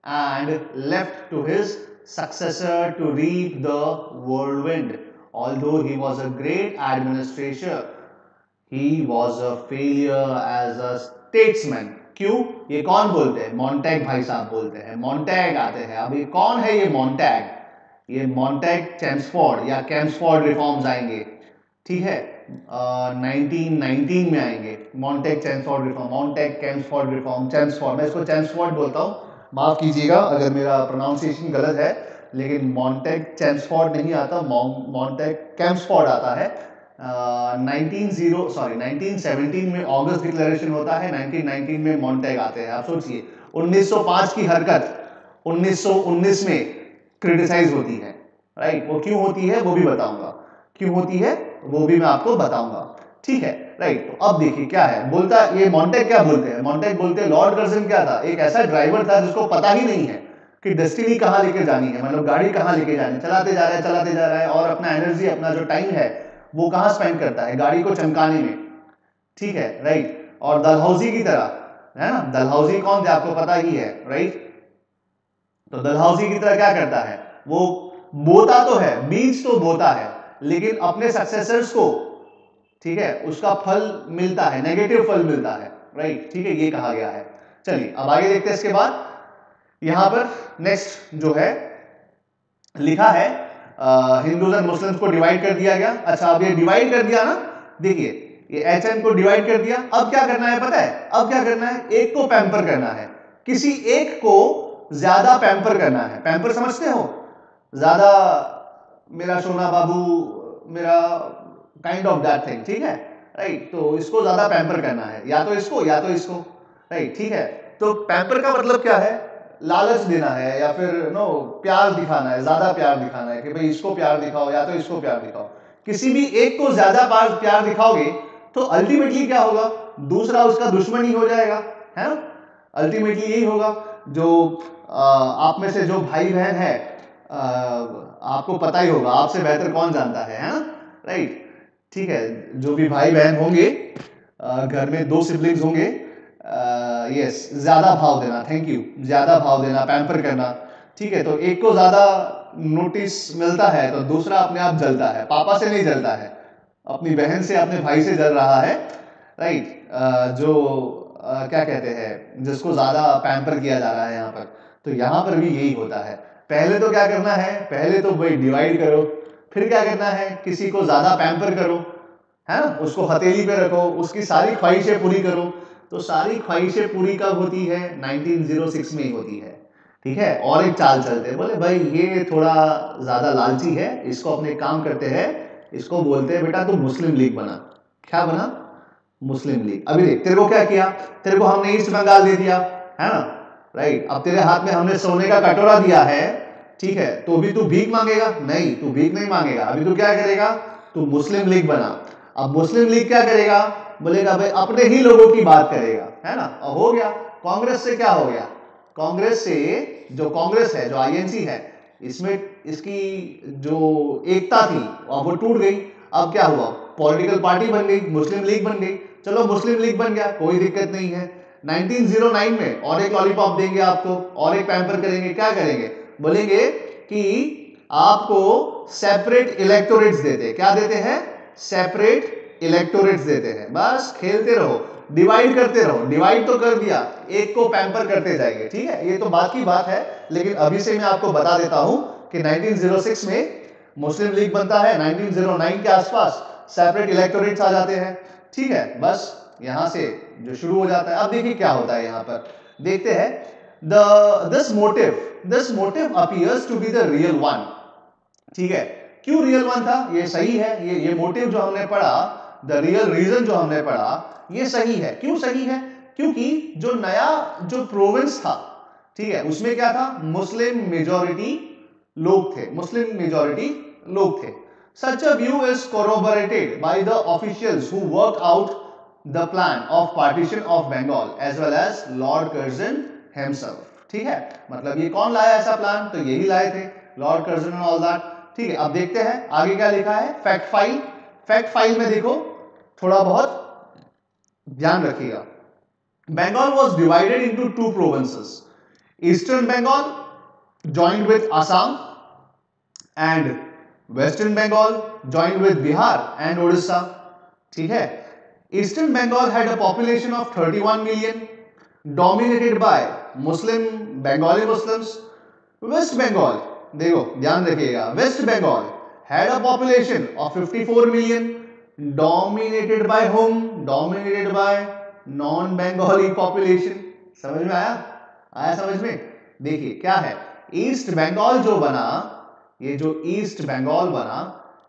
and left to his successor to reap the whirlwind. Although he was a great administrator, he was a failure as a statesman. क्यों? ये कौन बोलते हैं? Montag भाई साहब बोलते हैं, Montag आते हैं। अब ये कौन है ये मॉन्टैग? ये मॉन्टैग चेम्सफोर्ड या कैम्सफोर्ड रिफॉर्म्स आएंगे, ठीक है, 1919 में आएंगे Montag Chelmsford reform, Montag Chelmsford reform, Chelmsford, मैं इसको चेम्सफोर्ड बोलता हूँ, माफ कीजिएगा अगर मेरा प्रोनाउंसिएशन गलत है, लेकिन मॉन्टैग चेम्सफोर्ड नहीं आता, मॉन्टैग कैम्सफोर्ड आता है। 1917 में ऑगस्ट डिक्लेरेशन होता है, 1919 में मॉन्टैग आते हैं। आप सोचिए 1905 की हरकत 1919 में क्रिटिसाइज होती है, राइट। वो क्यों होती है वो भी बताऊंगा, क्यों होती है वो भी मैं आपको बताऊंगा, ठीक है, राइट। तो अब देखिए क्या है, बोलता ये मॉन्टैग क्या बोलते हैं, मॉन्टैग बोलते हैं लॉर्ड कर्जन क्या था, एक ऐसा ड्राइवर था जिसको पता ही नहीं है कि डेस्टिनी कहाँ लेके जानी है, मतलब गाड़ी कहाँ लेके जानी है, चलाते जा रहा है और अपना एनर्जी, अपना जो टाइम है वो कहां स्पेंड करता है, गाड़ी को चमकाने में, ठीक है, राइट। और दलहौजी की तरह है ना, दलहौजी कौन थे आपको पता ही है, राइट। तो दलहौजी की तरह क्या करता है, वो बोता तो है, बीज तो बोता है, लेकिन अपने सक्सेसर्स को, ठीक है, उसका फल मिलता है, नेगेटिव फल मिलता है, राइट, ठीक है, ये कहा गया है। चलिए अब आगे देखते हैं। इसके बाद यहां पर नेक्स्ट जो है लिखा है हिंदूज एंड मुस्लिम्स को डिवाइड कर दिया गया। अच्छा, अब ये डिवाइड कर दिया ना, देखिए ये HN को डिवाइड कर दिया, अब क्या करना है पता है, अब क्या करना है, एक को पैम्पर करना है, किसी एक को ज्यादा पैम्पर करना है। पैम्पर समझते हो, ज्यादा मेरा सोना बाबू, मेरा काइंड ऑफ दैट थिंग, ठीक है, राइट। तो इसको ज्यादा पैम्पर करना है, या तो इसको या तो इसको, राइट, ठीक है। तो पैम्पर का मतलब क्या है, लालच देना है या फिर नो प्यार दिखाना है, ज्यादा प्यार दिखाना है कि भाई इसको प्यार दिखाओ या तो इसको प्यार दिखाओ। किसी भी एक को ज्यादा प्यार दिखाओगे तो अल्टीमेटली क्या होगा, दूसरा उसका दुश्मन ही हो जाएगा, है ना। अल्टीमेटली यही होगा। जो आप में से जो भाई बहन है, आपको पता ही होगा, आपसे बेहतर कौन जानता है ना, राइट, ठीक है। जो भी भाई बहन होंगे, घर में 2 सिबलिंग्स होंगे यस, ज्यादा भाव देना, थैंक यू, ज्यादा भाव देना, पैम्पर करना, ठीक है। तो एक को ज्यादा नोटिस मिलता है तो दूसरा अपने आप जलता है, पापा से नहीं जलता है, अपनी बहन से, अपने भाई से जल रहा है, राइट। जो क्या कहते हैं, जिसको ज्यादा पैम्पर किया जा रहा है यहाँ पर। तो यहाँ पर भी यही होता है, पहले तो क्या करना है, पहले तो भाई डिवाइड करो, फिर क्या करना है, किसी को ज्यादा पैम्पर करो, है ना, उसको हथेली पे रखो, उसकी सारी ख्वाहिशें पूरी करो। तो सारी ख्वाहिशें पूरी कब होती है, 1906 में ही होती है, ठीक है। और एक चाल चलते हैं, बोले भाई ये थोड़ा ज्यादा लालची है, इसको अपने काम करते हैं, इसको बोलते हैं बेटा तू मुस्लिम लीग बना। क्या बना, मुस्लिम लीग। अभी देख तेरे को क्या किया, तेरे को हमने ईस्ट बंगाल दे दिया, है ना, राइट। अब तेरे हाथ में हमने सोने का कटोरा दिया है, ठीक है, तो भी तू भीख मांगेगा? नहीं, तू भीख नहीं मांगेगा, अभी तू क्या करेगा, तू मुस्लिम लीग बना। अब मुस्लिम लीग क्या करेगा, बोलेगा भाई अपने ही लोगों की बात करेगा, है ना। और हो गया, कांग्रेस से क्या हो गया, कांग्रेस से, जो कांग्रेस है, जो आईएनसी है, इसमें इसकी जो एकता थी अब वो टूट गई। अब क्या हुआ, पॉलिटिकल पार्टी बन गई, मुस्लिम लीग बन गई। चलो मुस्लिम लीग बन गया, कोई दिक्कत नहीं है। 1909 में और एक लॉलीपॉप देंगे आपको, और एक पैम्पर करेंगे, क्या करेंगे, बोलेंगे कि आपको सेपरेट इलेक्टोरेट्स देते, क्या देते हैं, सेपरेट इलेक्टोरेट्स देते हैं। बस खेलते रहो, डिवाइड करते रहो, डिवाइड तो कर दिया, एक को पैम्पर करते जाएंगे, ठीक है। ये तो बात की बात है, लेकिन अभी से मैं आपको बता देता हूं कि 1906 में मुस्लिम लीग बनता है, 1909 के आसपास सेपरेट इलेक्टोरेट्स आ जाते हैं, ठीक है। बस यहां से जो शुरू हो जाता है। अब देखिए क्या होता है, यहां पर देखते हैं, this motive appears to be the real one, ठीक है। क्यों रियल वन था, ये सही है, ये मोटिव जो हमने पढ़ा, द रियल रीजन जो हमने पढ़ा, ये सही है। क्यों सही है, क्योंकि जो नया जो प्रोविंस था, ठीक है, उसमें क्या था, मुस्लिम मेजॉरिटी लोग थे, मुस्लिम मेजॉरिटी लोग थे। Such a view is corroborated by the officials who worked out the plan of partition of Bengal as well as Lord Curzon himself, ठीक है। मतलब ये कौन लाया ऐसा प्लान, तो यही लाए थे, Lord Curzon and all that, ठीक है। अब देखते हैं आगे क्या लिखा है, फैक्ट फाइल। फैक्ट फाइल में देखो, थोड़ा बहुत ध्यान रखिएगा। Bengal was divided into two provinces, Eastern Bengal joined with Assam and Western Bengal joined with Bihar and Odisha, ठीक है। Eastern Bengal had a population of 31 million dominated by Muslim Bengali Muslims. West Bengal, देखो ध्यान रखिएगा, West Bengal had a population of 54 million dominated by whom, dominated by non-Bengali population। समझ में आया, आया समझ में। देखिए क्या है, ईस्ट बंगाल जो बना, ये जो ईस्ट बंगाल बना,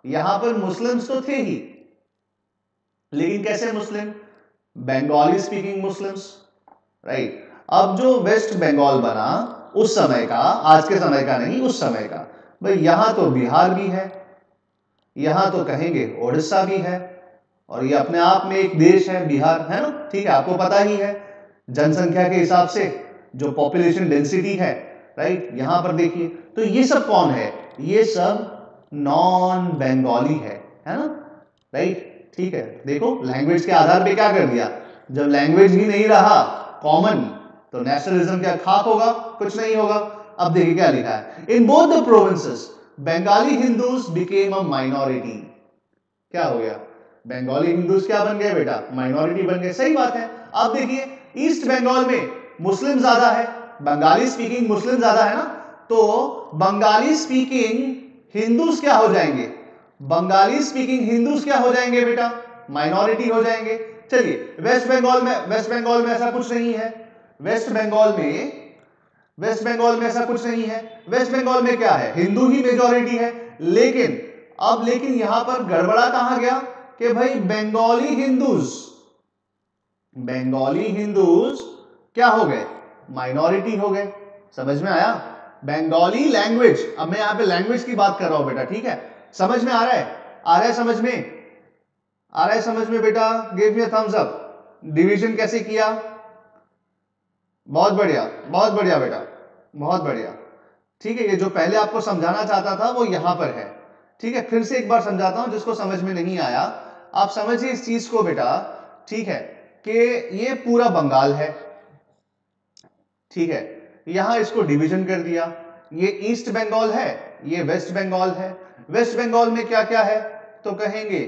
यहां पर मुस्लिम्स तो थे ही, लेकिन कैसे मुस्लिम, बंगाली स्पीकिंग मुस्लिम्स, राइट। अब जो वेस्ट बंगाल बना उस समय का, आज के समय का नहीं, उस समय का, भाई यहां तो बिहार भी है, यहां तो कहेंगे ओडिशा भी है, और ये अपने आप में एक देश है बिहार, है ना, ठीक है, आपको पता ही है जनसंख्या के हिसाब से जो पॉपुलेशन डेंसिटी है, राइट। यहां पर देखिए, तो ये सब कौन है, ये सब नॉन बंगाली है ना, राइट, ठीक है। देखो लैंग्वेज के आधार पे क्या कर दिया, जब लैंग्वेज ही नहीं रहा कॉमन, तो नेशनलिज्म क्या खाक होगा, कुछ नहीं होगा। अब देखिए क्या लिखा है, in both the provinces Bengali Hindus became a minority. क्या हो गया, बंगाली हिंदूज क्या बन गए बेटा, माइनॉरिटी बन गए, सही बात है। अब देखिए ईस्ट बंगाल में मुस्लिम ज्यादा है, बंगाली स्पीकिंग मुस्लिम ज्यादा है ना, तो बंगाली स्पीकिंग हिंदूज क्या हो जाएंगे, बंगाली स्पीकिंग हिंदूज क्या हो जाएंगे बेटा, माइनॉरिटी हो जाएंगे। चलिए वेस्ट बंगाल में ऐसा कुछ नहीं है, वेस्ट बंगाल में ऐसा कुछ नहीं है। वेस्ट बंगाल में क्या है, हिंदू ही मेजॉरिटी है, लेकिन यहां पर गड़बड़ा कहां गया कि भाई बंगाली हिंदूज क्या हो गए, माइनॉरिटी हो गए। समझ में आया, बंगाली लैंग्वेज, अब मैं यहां पे लैंग्वेज की बात कर रहा हूं बेटा, ठीक है। समझ में आ रहा है समझ में बेटा, give me a thumbs up. Division कैसे किया, बहुत बढ़िया बेटा, बहुत बढ़िया, ठीक है। ये जो पहले आपको समझाना चाहता था वो यहां पर है, ठीक है। फिर से एक बार समझाता हूं, जिसको समझ में नहीं आया आप समझिए इस चीज को बेटा, ठीक है, कि ये पूरा बंगाल है, ठीक है, यहां इसको डिवीजन कर दिया, ये ईस्ट बंगाल है, ये वेस्ट बंगाल है। वेस्ट बंगाल में क्या क्या है तो कहेंगे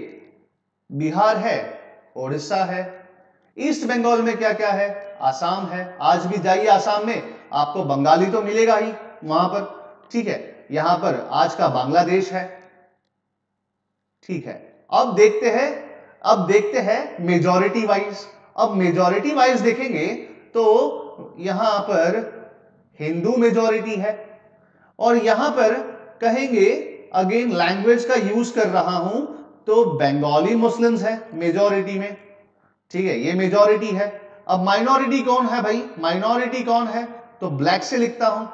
बिहार है, उड़ीसा है। ईस्ट बंगाल में क्या क्या है, आसाम है। आज भी जाइए आसाम में, आपको बंगाली तो मिलेगा ही वहां पर, ठीक है। यहां पर आज का बांग्लादेश है, ठीक है। अब देखते हैं मेजॉरिटी वाइज। अब मेजॉरिटी वाइज देखेंगे तो यहां पर हिंदू मेजॉरिटी है, और यहां पर कहेंगे अगेन लैंग्वेज का यूज कर रहा हूं तो बंगाली मुस्लिम्स है मेजॉरिटी में, ठीक है, ये मेजॉरिटी है। अब माइनॉरिटी कौन है भाई, माइनॉरिटी कौन है तो ब्लैक से लिखता हूं,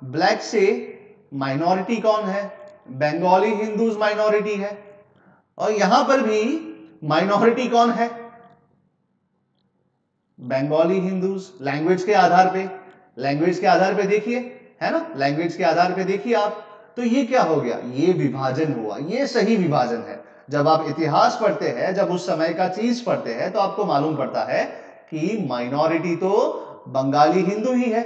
ब्लैक से माइनॉरिटी कौन है, बंगाली हिंदूज माइनॉरिटी है। और यहां पर भी माइनॉरिटी कौन है, बंगाली हिंदूज। लैंग्वेज के आधार पे, लैंग्वेज के आधार पे देखिए, है ना, लैंग्वेज के आधार पे देखिए आप, तो ये क्या हो गया, ये विभाजन हुआ, ये सही विभाजन है। जब आप इतिहास पढ़ते हैं, जब उस समय का चीज पढ़ते हैं, तो आपको मालूम पड़ता है कि माइनॉरिटी तो बंगाली हिंदू ही है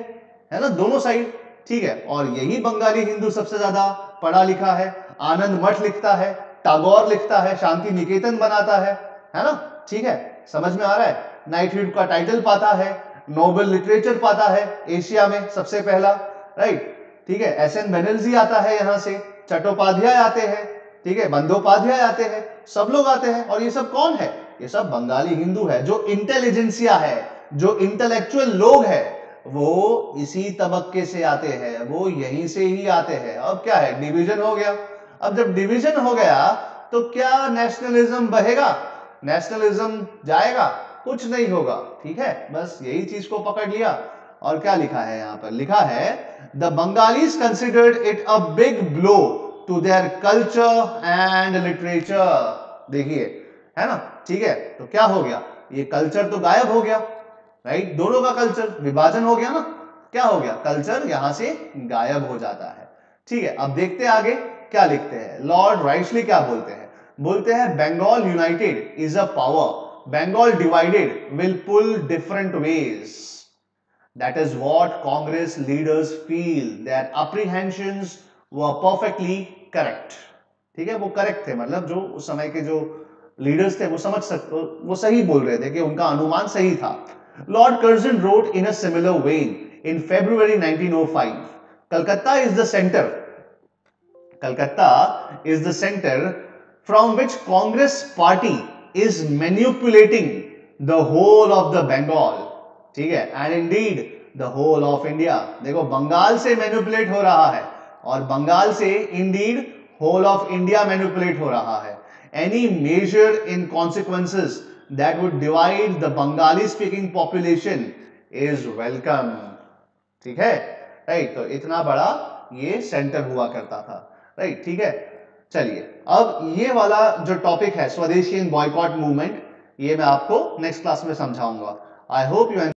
ना, दोनों साइड, ठीक है। और यही बंगाली हिंदू सबसे ज्यादा पढ़ा लिखा है, आनंद मठ लिखता है, टैगोर लिखता है, शांति निकेतन बनाता है ना, ठीक है, समझ में आ रहा है। नाइटहुड का टाइटल पाता है, नोबेल लिटरेचर पाता है एशिया में सबसे पहला, राइट, ठीक है। एसएन बनर्जी आता है यहां से, चट्टोपाध्याय आते हैं, ठीक है, बंदोपाध्याय आते हैं, सब लोग आते हैं। और ये सब कौन है, ये सब बंगाली हिंदू है। जो इंटेलिजेंसिया है, जो इंटेलेक्चुअल लोग हैं, वो इसी तबके से आते हैं, वो यहीं से ही आते हैं। अब क्या है, डिवीजन हो गया। अब जब डिवीजन हो गया तो क्या नेशनलिज्म बहेगा, नेशनलिज्म जाएगा, कुछ नहीं होगा, ठीक है। बस यही चीज को पकड़ लिया। और क्या लिखा है यहां पर, लिखा है the Bengalis considered it a big blow to their culture and literature. देखिए, है ना, ठीक है। तो क्या हो गया, ये कल्चर तो गायब हो गया, राइट, दोनों का कल्चर विभाजन हो गया ना, क्या हो गया, कल्चर यहां से गायब हो जाता है, ठीक है। अब देखते हैं आगे क्या लिखते हैं। लॉर्ड राइसली क्या बोलते हैं, बोलते हैं Bengal united is a power, Bengal divided will pull different ways. That is what Congress leaders feel. Their apprehensions were perfectly correct. ठीक है, वो करेक्ट थे, मतलब जो उस समय के जो लीडर्स थे वो समझ सकते, वो सही बोल रहे थे कि उनका अनुमान सही था। Lord Curzon wrote in a similar vein in February 1905. Calcutta is the center. Calcutta is the center from which Congress party is manipulating the whole of the Bengal, ठीक है, and indeed the whole of India। देखो, बंगाल से manipulate हो रहा है, और बंगाल से indeed whole of India manipulate हो रहा है। Any measure in consequences that would divide the Bengali speaking population is welcome, ठीक है, राइट। तो इतना बड़ा ये सेंटर हुआ करता था, राइट, ठीक है। चलिए, अब ये वाला जो टॉपिक है स्वदेशी इन बॉयकॉट मूवमेंट, ये मैं आपको नेक्स्ट क्लास में समझाऊंगा। I hope you